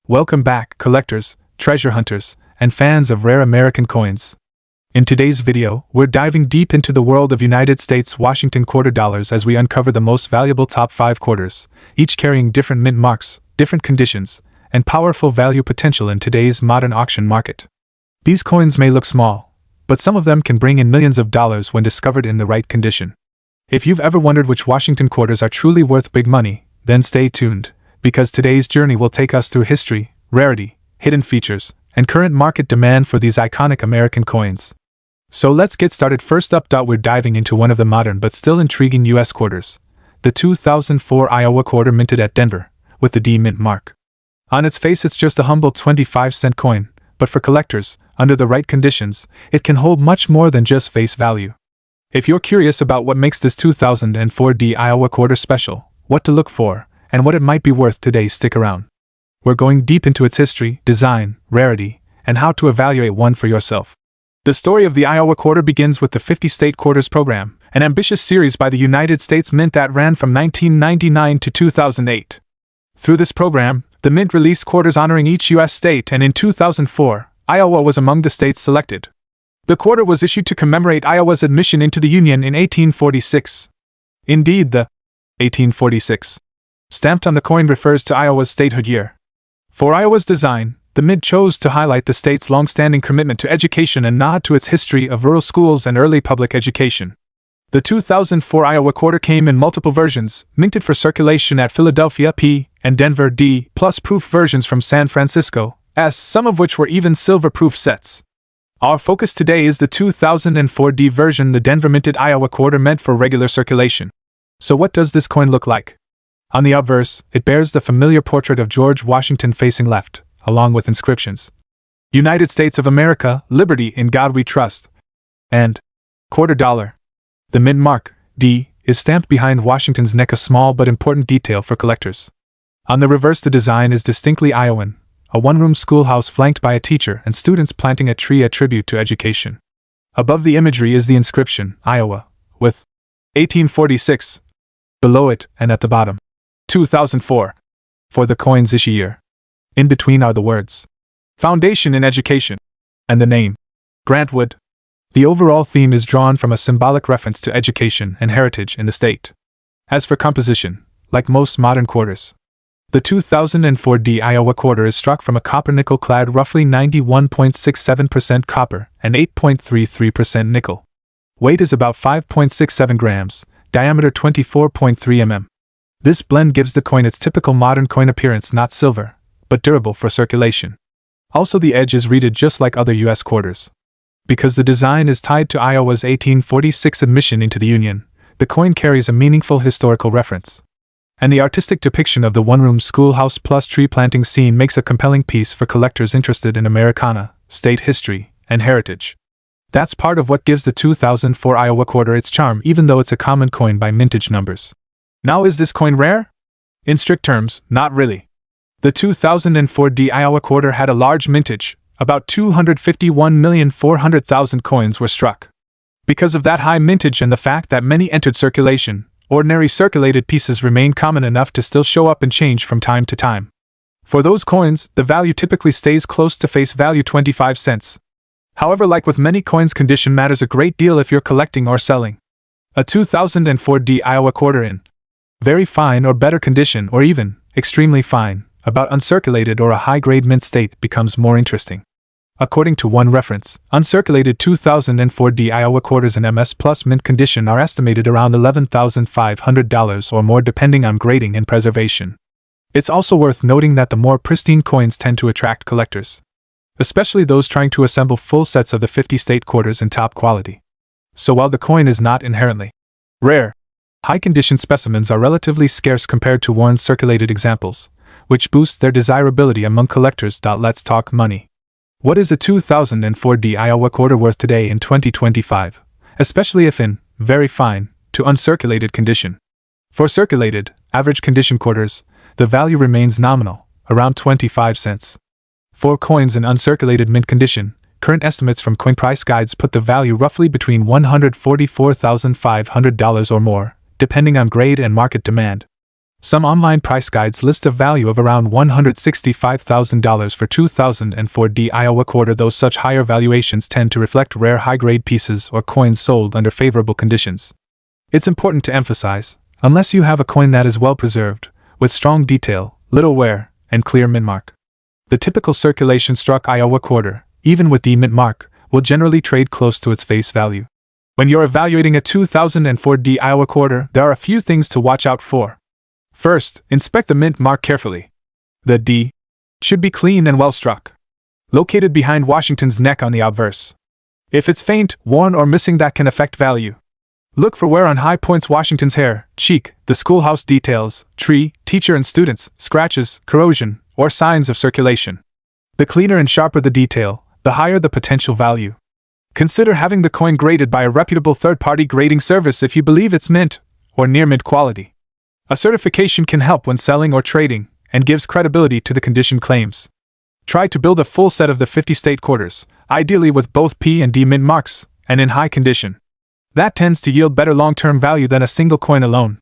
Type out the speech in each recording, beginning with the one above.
Welcome back, collectors, treasure hunters, and fans of rare American coins. In today's video, we're diving deep into the world of United States Washington quarter dollars as we uncover the most valuable top 5 quarters, each carrying different mint marks, different conditions, and powerful value potential in today's modern auction market. These coins may look small, but some of them can bring in millions of dollars when discovered in the right condition. If you've ever wondered which Washington quarters are truly worth big money, then stay tuned, because today's journey will take us through history, rarity, hidden features, and current market demand for these iconic American coins. So let's get started. First up, we're diving into one of the modern but still intriguing U.S. quarters, the 2004 Iowa quarter minted at Denver, with the D mint mark. On its face, it's just a humble 25-cent coin, but for collectors, under the right conditions, it can hold much more than just face value. If you're curious about what makes this 2004 D Iowa quarter special, what to look for, and what it might be worth today, stick around. We're going deep into its history, design, rarity, and how to evaluate one for yourself. The story of the Iowa quarter begins with the 50-State Quarters program, an ambitious series by the United States Mint that ran from 1999 to 2008. Through this program, the Mint released quarters honoring each U.S. state, and in 2004, Iowa was among the states selected. The quarter was issued to commemorate Iowa's admission into the Union in 1846. Indeed, the 1846 stamped on the coin refers to Iowa's statehood year. For Iowa's design, the Mint chose to highlight the state's long-standing commitment to education and nod to its history of rural schools and early public education. The 2004 Iowa quarter came in multiple versions, minted for circulation at Philadelphia P and Denver D, plus proof versions from San Francisco S, some of which were even silver-proof sets. Our focus today is the 2004 D version, the Denver minted Iowa quarter meant for regular circulation. So what does this coin look like? On the obverse, it bears the familiar portrait of George Washington facing left, along with inscriptions: United States of America, Liberty, in God We Trust, and quarter dollar. The mint mark, D, is stamped behind Washington's neck, a small but important detail for collectors. On the reverse, the design is distinctly Iowan, a one-room schoolhouse flanked by a teacher and students planting a tree, a tribute to education. Above the imagery is the inscription, Iowa, with 1846 below it, and at the bottom, 2004, for the coin's issue year. In between are the words, Foundation in Education, and the name, Grant Wood. The overall theme is drawn from a symbolic reference to education and heritage in the state. As for composition, like most modern quarters, the 2004 D Iowa quarter is struck from a copper-nickel clad roughly 91.67% copper and 8.33% nickel. Weight is about 5.67 grams, diameter 24.3 mm. This blend gives the coin its typical modern coin appearance, not silver, but durable for circulation. Also, the edge is reeded just like other U.S. quarters. Because the design is tied to Iowa's 1846 admission into the Union, the coin carries a meaningful historical reference. And the artistic depiction of the one-room schoolhouse plus tree planting scene makes a compelling piece for collectors interested in Americana, state history, and heritage. That's part of what gives the 2004 Iowa quarter its charm, even though it's a common coin by mintage numbers. Now, is this coin rare? In strict terms, not really. The 2004 D Iowa quarter had a large mintage. About 251,400,000 coins were struck. Because of that high mintage and the fact that many entered circulation, ordinary circulated pieces remain common enough to still show up and change from time to time. For those coins, the value typically stays close to face value, 25 cents. However, like with many coins, condition matters a great deal if you're collecting or selling. A 2004 D Iowa quarter in very fine or better condition, or even extremely fine, about uncirculated or a high-grade mint state, becomes more interesting. According to one reference, uncirculated 2004 D Iowa quarters in MS plus mint condition are estimated around $11,500 or more, depending on grading and preservation. It's also worth noting that the more pristine coins tend to attract collectors, especially those trying to assemble full sets of the 50-state quarters in top quality. So while the coin is not inherently rare, high-condition specimens are relatively scarce compared to worn circulated examples, which boosts their desirability among collectors. Let's talk money. What is a 2004 D Iowa quarter worth today in 2025, especially if in very fine to uncirculated condition? For circulated, average condition quarters, the value remains nominal, around 25 cents. For coins in uncirculated mint condition, current estimates from coin price guides put the value roughly between $144,500 or more, depending on grade and market demand. Some online price guides list a value of around $165,000 for 2004 Iowa quarter, though such higher valuations tend to reflect rare high-grade pieces or coins sold under favorable conditions. It's important to emphasize, unless you have a coin that is well preserved, with strong detail, little wear, and clear mint mark, the typical circulation-struck Iowa quarter, even with the mint mark, will generally trade close to its face value. When you're evaluating a 2004 Iowa quarter, there are a few things to watch out for. First, inspect the mint mark carefully. The D should be clean and well struck, located behind Washington's neck on the obverse. If it's faint, worn, or missing, that can affect value. Look for wear on high points, Washington's hair, cheek, the schoolhouse details, tree, teacher and students, scratches, corrosion, or signs of circulation. The cleaner and sharper the detail, the higher the potential value. Consider having the coin graded by a reputable third-party grading service if you believe it's mint or near mint quality. A certification can help when selling or trading and gives credibility to the condition claims. Try to build a full set of the 50 state quarters, ideally with both P and D mint marks, and in high condition. That tends to yield better long-term value than a single coin alone.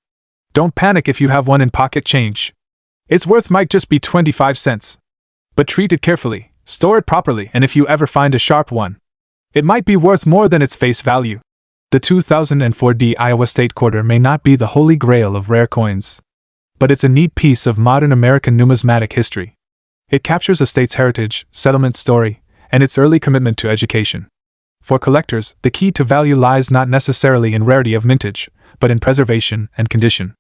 Don't panic if you have one in pocket change. Its worth might just be 25 cents. But treat it carefully, store it properly, and if you ever find a sharp one, it might be worth more than its face value. The 2004 Iowa State Quarter may not be the holy grail of rare coins, but it's a neat piece of modern American numismatic history. It captures a state's heritage, settlement story, and its early commitment to education. For collectors, the key to value lies not necessarily in rarity of mintage, but in preservation and condition.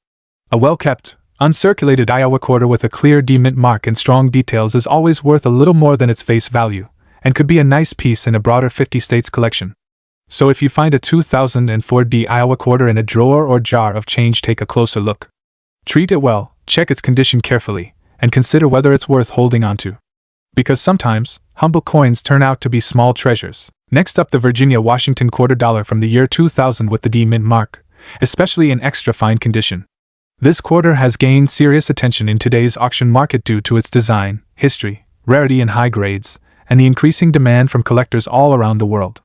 A well-kept, uncirculated Iowa quarter with a clear D mint mark and strong details is always worth a little more than its face value, and could be a nice piece in a broader 50 states collection. So if you find a 2004 Iowa quarter in a drawer or jar of change, take a closer look. Treat it well, check its condition carefully, and consider whether it's worth holding onto. Because sometimes, humble coins turn out to be small treasures. Next up, the Virginia Washington quarter dollar from the year 2000 with the D mint mark, especially in extra fine condition. This quarter has gained serious attention in today's auction market due to its design, history, rarity and high grades, and the increasing demand from collectors all around the world.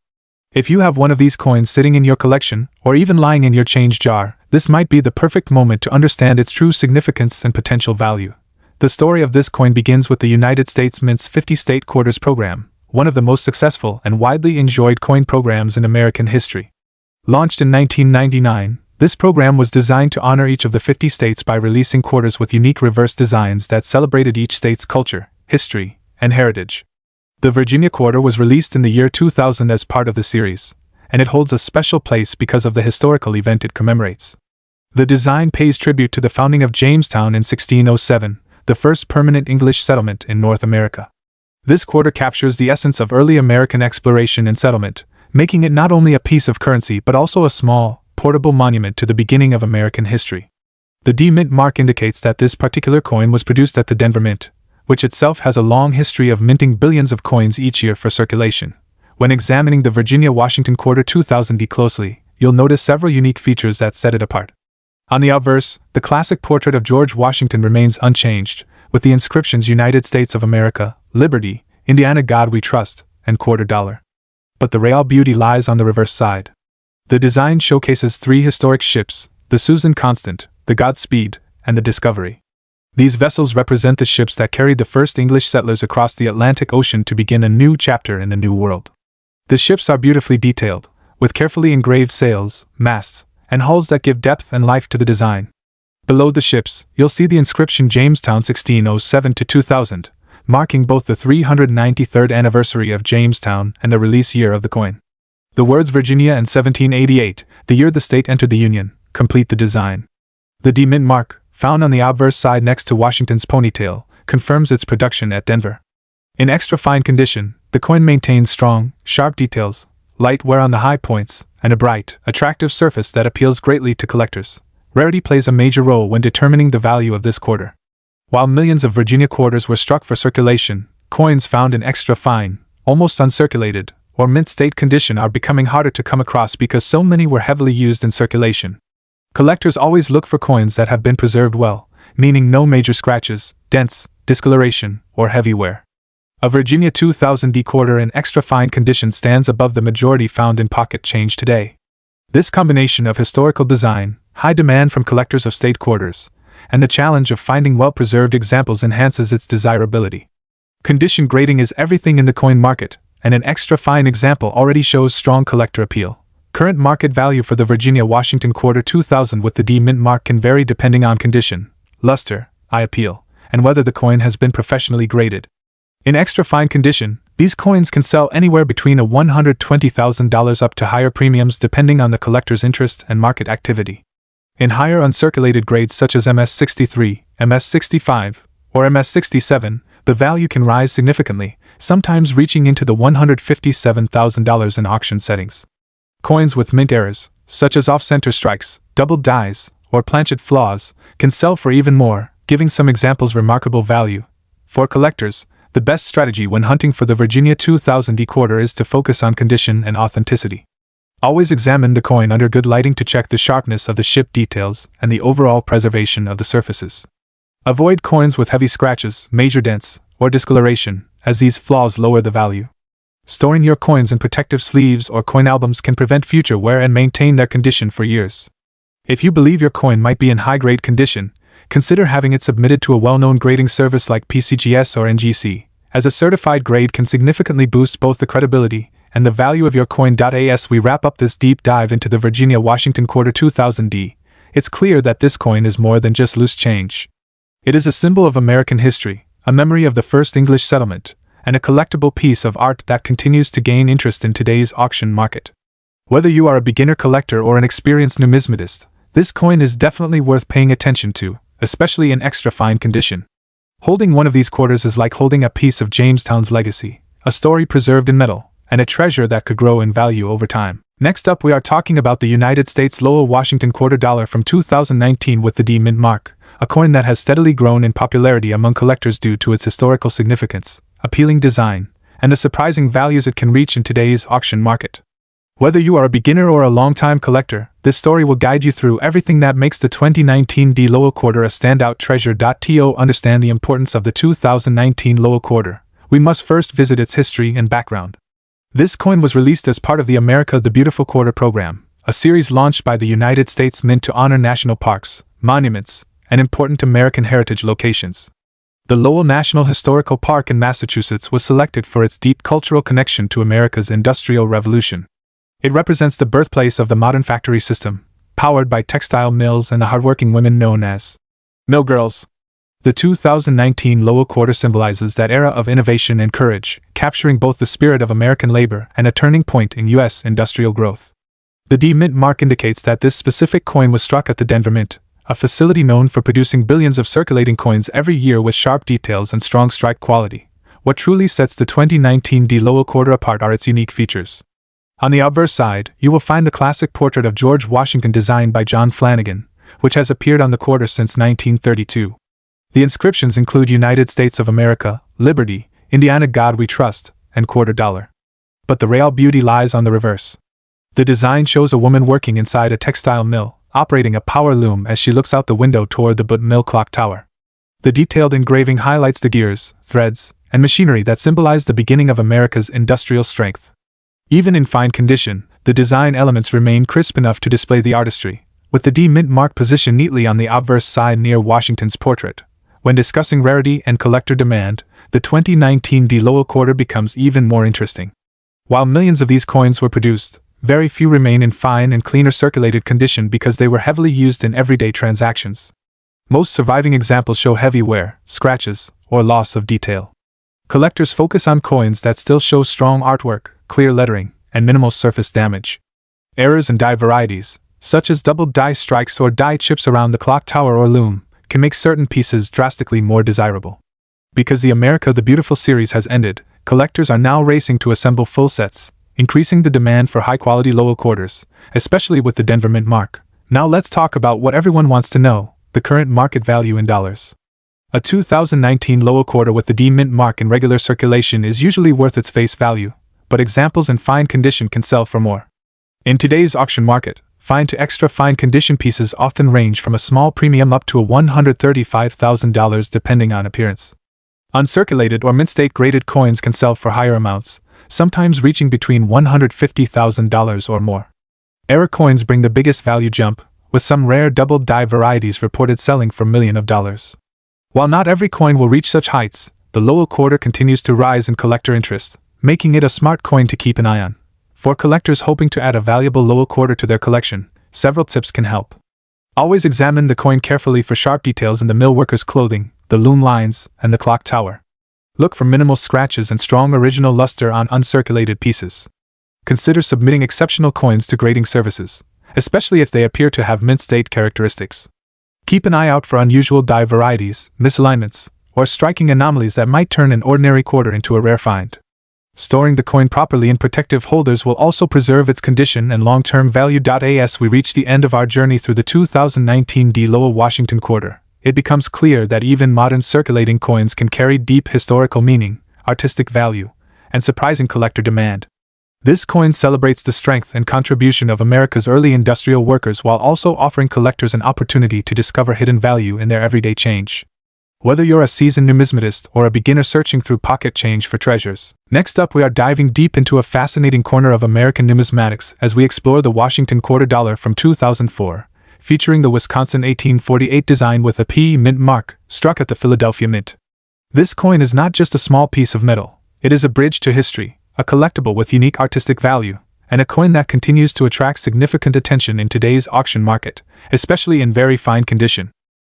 If you have one of these coins sitting in your collection, or even lying in your change jar, this might be the perfect moment to understand its true significance and potential value. The story of this coin begins with the United States Mint's 50 State Quarters program, one of the most successful and widely enjoyed coin programs in American history. Launched in 1999, this program was designed to honor each of the 50 states by releasing quarters with unique reverse designs that celebrated each state's culture, history, and heritage. The Virginia quarter was released in the year 2000 as part of the series, and it holds a special place because of the historical event it commemorates. The design pays tribute to the founding of Jamestown in 1607, the first permanent English settlement in North America. This quarter captures the essence of early American exploration and settlement, making it not only a piece of currency but also a small, portable monument to the beginning of American history. The D mint mark indicates that this particular coin was produced at the Denver Mint, which itself has a long history of minting billions of coins each year for circulation. When examining the Virginia Washington quarter 2000 closely, you'll notice several unique features that set it apart. On the obverse, the classic portrait of George Washington remains unchanged, with the inscriptions United States of America, Liberty, Indiana God We Trust, and quarter dollar. But the real beauty lies on the reverse side. The design showcases three historic ships, the Susan Constant, the Godspeed, and the Discovery. These vessels represent the ships that carried the first English settlers across the Atlantic Ocean to begin a new chapter in the New World. The ships are beautifully detailed, with carefully engraved sails, masts, and hulls that give depth and life to the design. Below the ships, you'll see the inscription Jamestown 1607 to 2000, marking both the 393rd anniversary of Jamestown and the release year of the coin. The words Virginia and 1788, the year the state entered the Union, complete the design. The D mint mark, found on the obverse side next to Washington's ponytail, confirms its production at Denver. In extra fine condition, the coin maintains strong, sharp details, light wear on the high points, and a bright, attractive surface that appeals greatly to collectors. Rarity plays a major role when determining the value of this quarter. While millions of Virginia quarters were struck for circulation, coins found in extra fine, almost uncirculated, or mint state condition are becoming harder to come across because so many were heavily used in circulation. Collectors always look for coins that have been preserved well, meaning no major scratches, dents, discoloration, or heavy wear. A Virginia 2000 D quarter in extra fine condition stands above the majority found in pocket change today. This combination of historical design, high demand from collectors of state quarters, and the challenge of finding well-preserved examples enhances its desirability. Condition grading is everything in the coin market, and an extra-fine example already shows strong collector appeal. Current market value for the Virginia Washington Quarter 2000 with the D mint mark can vary depending on condition, luster, eye appeal, and whether the coin has been professionally graded. In extra-fine condition, these coins can sell anywhere between $120,000 up to higher premiums depending on the collector's interest and market activity. In higher uncirculated grades such as MS63, MS65, or MS67, the value can rise significantly, sometimes reaching into the $157,000 in auction settings. Coins with mint errors, such as off-center strikes, doubled dies, or planchet flaws, can sell for even more, giving some examples remarkable value. For collectors, the best strategy when hunting for the Virginia 2000 D quarter is to focus on condition and authenticity. Always examine the coin under good lighting to check the sharpness of the ship details and the overall preservation of the surfaces. Avoid coins with heavy scratches, major dents, or discoloration, as these flaws lower the value. Storing your coins in protective sleeves or coin albums can prevent future wear and maintain their condition for years. If you believe your coin might be in high-grade condition, consider having it submitted to a well-known grading service like PCGS or NGC, as a certified grade can significantly boost both the credibility and the value of your coin. As we wrap up this deep dive into the Virginia Washington Quarter 2000 D, it's clear that this coin is more than just loose change. It is a symbol of American history, a memory of the first English settlement, and a collectible piece of art that continues to gain interest in today's auction market. Whether you are a beginner collector or an experienced numismatist, this coin is definitely worth paying attention to, especially in extra-fine condition. Holding one of these quarters is like holding a piece of Jamestown's legacy, a story preserved in metal, and a treasure that could grow in value over time. Next up, we are talking about the United States Lowell Washington Quarter Dollar from 2019 with the D mint mark, a coin that has steadily grown in popularity among collectors due to its historical significance, appealing design, and the surprising values it can reach in today's auction market. Whether you are a beginner or a long-time collector, this story will guide you through everything that makes the 2019 D Lowell Quarter a standout treasure. To understand the importance of the 2019 Lowell Quarter, we must first visit its history and background. This coin was released as part of the America the Beautiful Quarter program, a series launched by the United States Mint to honor national parks, monuments, and important American heritage locations. The Lowell National Historical Park in Massachusetts was selected for its deep cultural connection to America's Industrial Revolution. It represents the birthplace of the modern factory system, powered by textile mills and the hardworking women known as mill girls. The 2019 Lowell Quarter symbolizes that era of innovation and courage, capturing both the spirit of American labor and a turning point in U.S. industrial growth. The D mint mark indicates that this specific coin was struck at the Denver Mint, a facility known for producing billions of circulating coins every year with sharp details and strong strike quality. What truly sets the 2019 D Lowell Quarter apart are its unique features. On the obverse side, you will find the classic portrait of George Washington designed by John Flanagan, which has appeared on the quarter since 1932. The inscriptions include United States of America, Liberty, Indiana God We Trust, and Quarter Dollar. But the real beauty lies on the reverse. The design shows a woman working inside a textile mill, operating a power loom as she looks out the window toward the Butt Mill clock tower. The detailed engraving highlights the gears, threads, and machinery that symbolize the beginning of America's industrial strength. Even in fine condition, the design elements remain crisp enough to display the artistry, with the D mint mark positioned neatly on the obverse side near Washington's portrait. When discussing rarity and collector demand, the 2019 D Lowell Quarter becomes even more interesting. While millions of these coins were produced, very few remain in fine and cleaner circulated condition because they were heavily used in everyday transactions. Most surviving examples show heavy wear, scratches, or loss of detail. Collectors focus on coins that still show strong artwork, clear lettering, and minimal surface damage. Errors in die varieties, such as double die strikes or die chips around the clock tower or loom, can make certain pieces drastically more desirable. Because the America the Beautiful series has ended, collectors are now racing to assemble full sets, increasing the demand for high-quality Lowell quarters, especially with the Denver mint mark. Now let's talk about what everyone wants to know, the current market value in dollars. A 2019 Lowell quarter with the D mint mark in regular circulation is usually worth its face value, but examples in fine condition can sell for more. In today's auction market, fine to extra fine condition pieces often range from a small premium up to $135,000 depending on appearance. Uncirculated or mint-state graded coins can sell for higher amounts, sometimes reaching between $150,000 or more. Error coins bring the biggest value jump, with some rare double die varieties reported selling for millions of dollars. While not every coin will reach such heights, the Lowell quarter continues to rise in collector interest, making it a smart coin to keep an eye on. For collectors hoping to add a valuable Lowell quarter to their collection, several tips can help. Always examine the coin carefully for sharp details in the mill worker's clothing, the loom lines, and the clock tower. Look for minimal scratches and strong original luster on uncirculated pieces. Consider submitting exceptional coins to grading services, especially if they appear to have mint-state characteristics. Keep an eye out for unusual die varieties, misalignments, or striking anomalies that might turn an ordinary quarter into a rare find. Storing the coin properly in protective holders will also preserve its condition and long-term value. As we reach the end of our journey through the 2019 D. Lowell Washington quarter, it becomes clear that even modern circulating coins can carry deep historical meaning, artistic value, and surprising collector demand. This coin celebrates the strength and contribution of America's early industrial workers while also offering collectors an opportunity to discover hidden value in their everyday change. Whether you're a seasoned numismatist or a beginner searching through pocket change for treasures, next up we are diving deep into a fascinating corner of American numismatics as we explore the Washington quarter dollar from 2004, featuring the Wisconsin 1848 design with a P mint mark struck at the Philadelphia Mint. This coin is not just a small piece of metal, it is a bridge to history, a collectible with unique artistic value, and a coin that continues to attract significant attention in today's auction market, especially in very fine condition.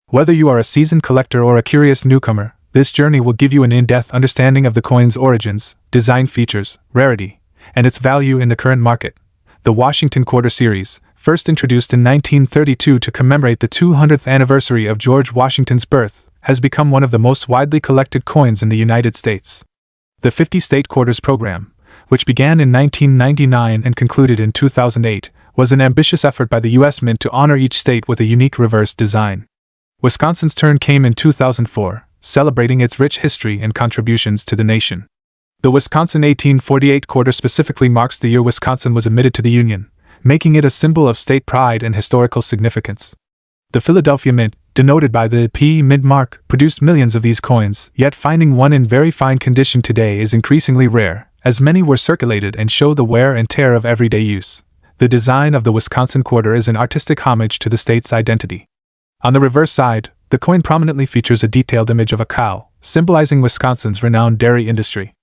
Whether you are a seasoned collector or a curious newcomer, this journey will give you an in-depth understanding of the coin's origins, design features, rarity, and its value in the current market. The Washington Quarter Series, first introduced in 1932 to commemorate the 200th anniversary of George Washington's birth, has become one of the most widely collected coins in the United States. The 50 State Quarters program, which began in 1999 and concluded in 2008, was an ambitious effort by the U.S. Mint to honor each state with a unique reverse design. Wisconsin's turn came in 2004, celebrating its rich history and contributions to the nation. The Wisconsin 1848 quarter specifically marks the year Wisconsin was admitted to the Union, making it a symbol of state pride and historical significance. The Philadelphia Mint, denoted by the P mint mark, produced millions of these coins, yet finding one in very fine condition today is increasingly rare, as many were circulated and show the wear and tear of everyday use. The design of the Wisconsin quarter is an artistic homage to the state's identity. On the reverse side, the coin prominently features a detailed image of a cow, symbolizing Wisconsin's renowned dairy industry.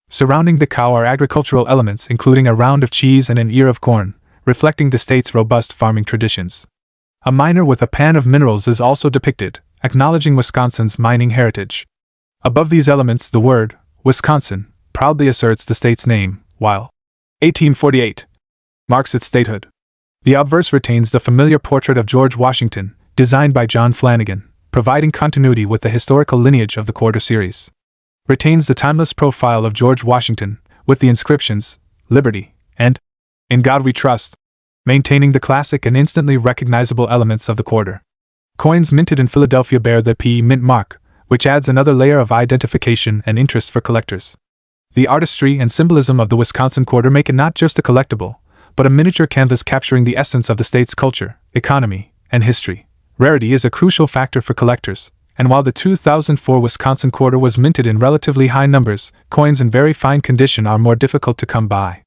Surrounding the cow are agricultural elements including a round of cheese and an ear of corn, reflecting the state's robust farming traditions. A miner with a pan of minerals is also depicted, acknowledging Wisconsin's mining heritage. Above these elements, the word, Wisconsin, proudly asserts the state's name, while 1848 marks its statehood. The obverse retains the familiar portrait of George Washington, designed by John Flanagan, providing continuity with the historical lineage of the quarter series. Retains the timeless profile of George Washington, with the inscriptions, Liberty, and In God We Trust, maintaining the classic and instantly recognizable elements of the quarter. Coins minted in Philadelphia bear the P mint mark, which adds another layer of identification and interest for collectors. The artistry and symbolism of the Wisconsin quarter make it not just a collectible, but a miniature canvas capturing the essence of the state's culture, economy, and history. Rarity is a crucial factor for collectors, and while the 2004 Wisconsin quarter was minted in relatively high numbers, coins in very fine condition are more difficult to come by.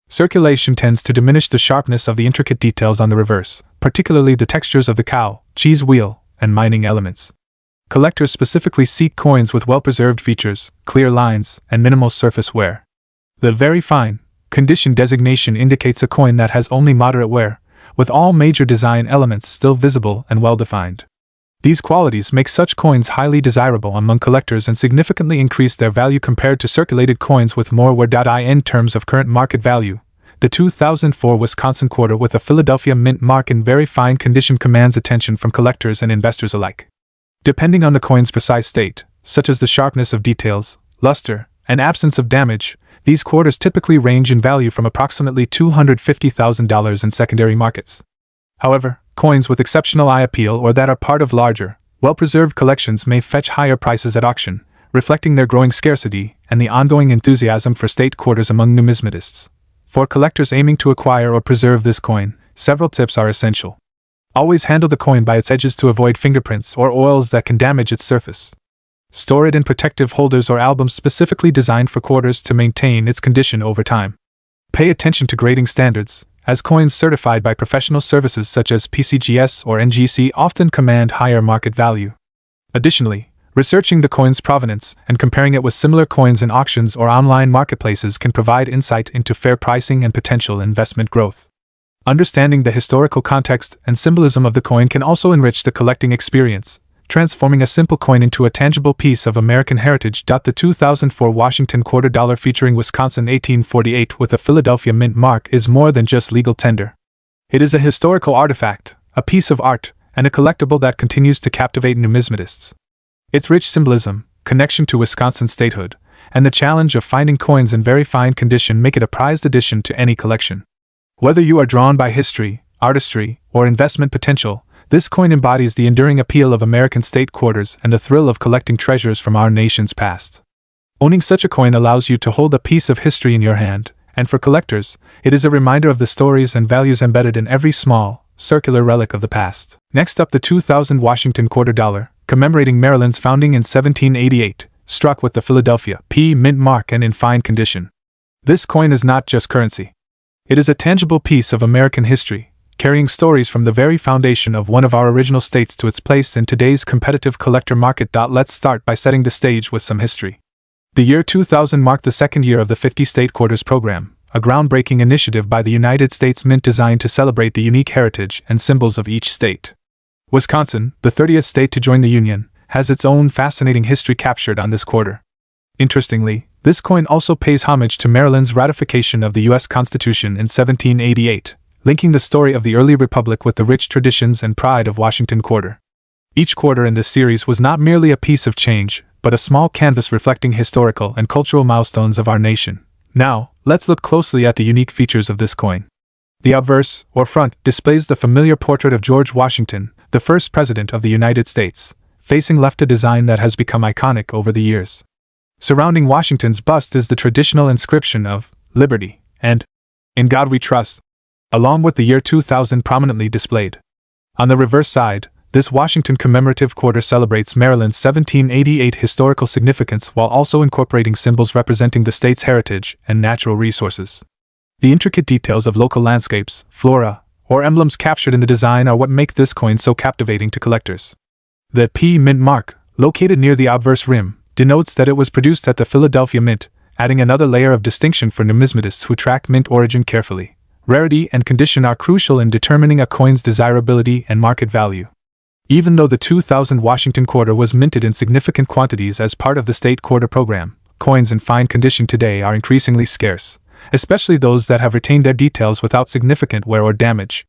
Circulation tends to diminish the sharpness of the intricate details on the reverse, particularly the textures of the cow, cheese wheel, and mining elements. Collectors specifically seek coins with well-preserved features, clear lines, and minimal surface wear. The very fine condition designation indicates a coin that has only moderate wear, with all major design elements still visible and well-defined. These qualities make such coins highly desirable among collectors and significantly increase their value compared to circulated coins with more wear. In terms of current market value, the 2004 Wisconsin quarter with a Philadelphia mint mark in very fine condition commands attention from collectors and investors alike. Depending on the coin's precise state, such as the sharpness of details, luster, and absence of damage, these quarters typically range in value from approximately $250,000 in secondary markets. However, coins with exceptional eye appeal or that are part of larger, well-preserved collections may fetch higher prices at auction, reflecting their growing scarcity and the ongoing enthusiasm for state quarters among numismatists. For collectors aiming to acquire or preserve this coin, several tips are essential. Always handle the coin by its edges to avoid fingerprints or oils that can damage its surface. Store it in protective holders or albums specifically designed for quarters to maintain its condition over time. Pay attention to grading standards, as coins certified by professional services such as PCGS or NGC often command higher market value. Additionally, researching the coin's provenance and comparing it with similar coins in auctions or online marketplaces can provide insight into fair pricing and potential investment growth. Understanding the historical context and symbolism of the coin can also enrich the collecting experience, transforming a simple coin into a tangible piece of American heritage. The 2004 Washington quarter dollar featuring Wisconsin 1848 with a Philadelphia mint mark is more than just legal tender. It is a historical artifact, a piece of art, and a collectible that continues to captivate numismatists. Its rich symbolism, connection to Wisconsin statehood, and the challenge of finding coins in very fine condition make it a prized addition to any collection. Whether you are drawn by history, artistry, or investment potential, this coin embodies the enduring appeal of American state quarters and the thrill of collecting treasures from our nation's past. Owning such a coin allows you to hold a piece of history in your hand, and for collectors, it is a reminder of the stories and values embedded in every small, circular relic of the past. Next up, the 2000 Washington quarter dollar, commemorating Maryland's founding in 1788, struck with the Philadelphia P mint mark and in fine condition. This coin is not just currency. It is a tangible piece of American history, carrying stories from the very foundation of one of our original states to its place in today's competitive collector market. Let's start by setting the stage with some history. The year 2000 marked the second year of the 50 State Quarters program, a groundbreaking initiative by the United States Mint designed to celebrate the unique heritage and symbols of each state. Wisconsin, the 30th state to join the Union, has its own fascinating history captured on this quarter. Interestingly, this coin also pays homage to Maryland's ratification of the U.S. Constitution in 1788, linking the story of the early republic with the rich traditions and pride of Washington quarter. Each quarter in this series was not merely a piece of change, but a small canvas reflecting historical and cultural milestones of our nation. Now, let's look closely at the unique features of this coin. The obverse, or front, displays the familiar portrait of George Washington, the first president of the United States, facing left, a design that has become iconic over the years. Surrounding Washington's bust is the traditional inscription of Liberty and In God We Trust, along with the year 2000 prominently displayed. On the reverse side, this Washington commemorative quarter celebrates Maryland's 1788 historical significance while also incorporating symbols representing the state's heritage and natural resources. The intricate details of local landscapes, flora, or emblems captured in the design are what make this coin so captivating to collectors. The P mint mark, located near the obverse rim, denotes that it was produced at the Philadelphia Mint, adding another layer of distinction for numismatists who track mint origin carefully. Rarity and condition are crucial in determining a coin's desirability and market value. Even though the 2000 Washington quarter was minted in significant quantities as part of the state quarter program, coins in fine condition today are increasingly scarce, especially those that have retained their details without significant wear or damage.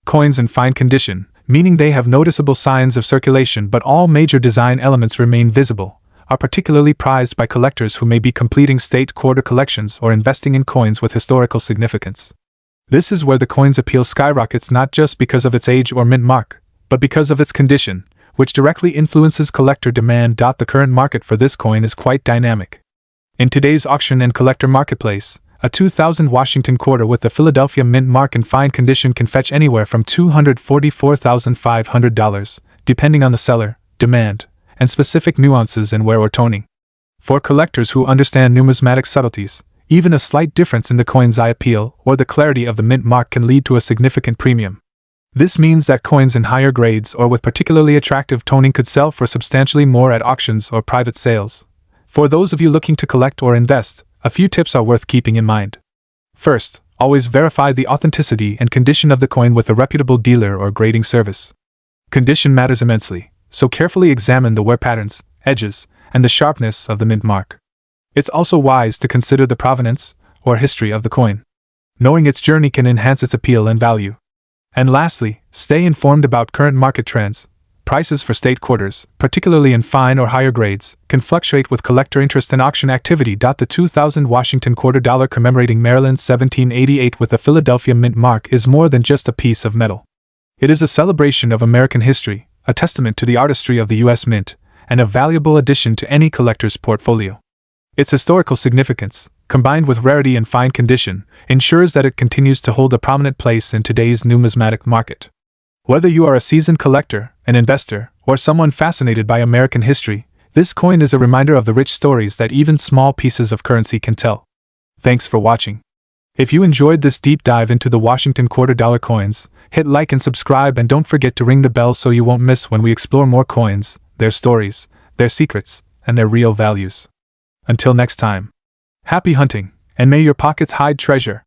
Coins in fine condition, meaning they have noticeable signs of circulation but all major design elements remain visible, are particularly prized by collectors who may be completing state quarter collections or investing in coins with historical significance. This is where the coin's appeal skyrockets, not just because of its age or mint mark, but because of its condition, which directly influences collector demand. The current market for this coin is quite dynamic. In today's auction and collector marketplace, a 2000 Washington quarter with the Philadelphia Mint mark in fine condition can fetch anywhere from $244,500, depending on the seller, demand, and specific nuances in wear or toning. For collectors who understand numismatic subtleties, even a slight difference in the coin's eye appeal or the clarity of the mint mark can lead to a significant premium. This means that coins in higher grades or with particularly attractive toning could sell for substantially more at auctions or private sales. For those of you looking to collect or invest, a few tips are worth keeping in mind. First, always verify the authenticity and condition of the coin with a reputable dealer or grading service. Condition matters immensely, so carefully examine the wear patterns, edges, and the sharpness of the mint mark. It's also wise to consider the provenance, or history of the coin. Knowing its journey can enhance its appeal and value. And lastly, stay informed about current market trends. Prices for state quarters, particularly in fine or higher grades, can fluctuate with collector interest and auction activity. The 2000 Washington quarter dollar commemorating Maryland's 1788 with the Philadelphia Mint mark is more than just a piece of metal. It is a celebration of American history, a testament to the artistry of the U.S. Mint, and a valuable addition to any collector's portfolio. Its historical significance, combined with rarity and fine condition, ensures that it continues to hold a prominent place in today's numismatic market. Whether you are a seasoned collector, an investor, or someone fascinated by American history, this coin is a reminder of the rich stories that even small pieces of currency can tell. Thanks for watching. If you enjoyed this deep dive into the Washington quarter dollar coins, hit like and subscribe, and don't forget to ring the bell so you won't miss when we explore more coins, their stories, their secrets, and their real values. Until next time, happy hunting, and may your pockets hide treasure.